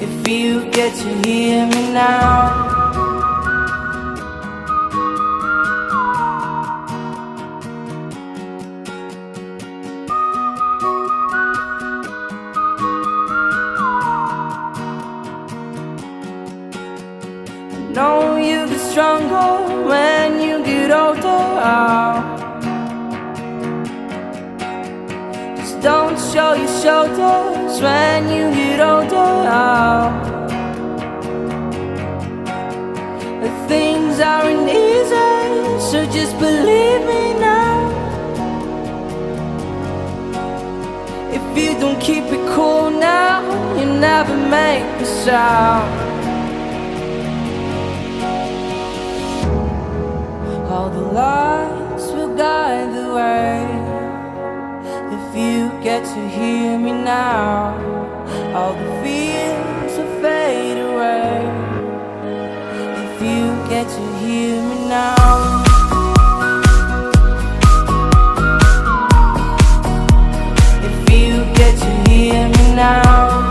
If you get to hear me now. Know you get stronger when you get older. Just don't show your shoulders when you get older. Things aren't easy, so just believe me now. If you don't keep it cool now, you never make a sound. All the lights will guide the way. If you get to hear me now, all the fears will fade away. If you get to hear me now. If you get to hear me now.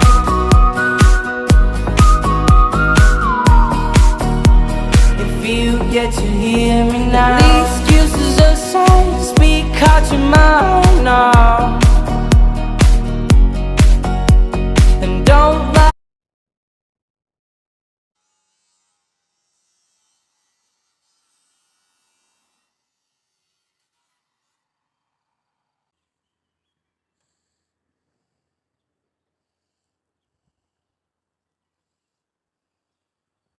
If you get to hear me now. The excuses aside, speak out your mind now.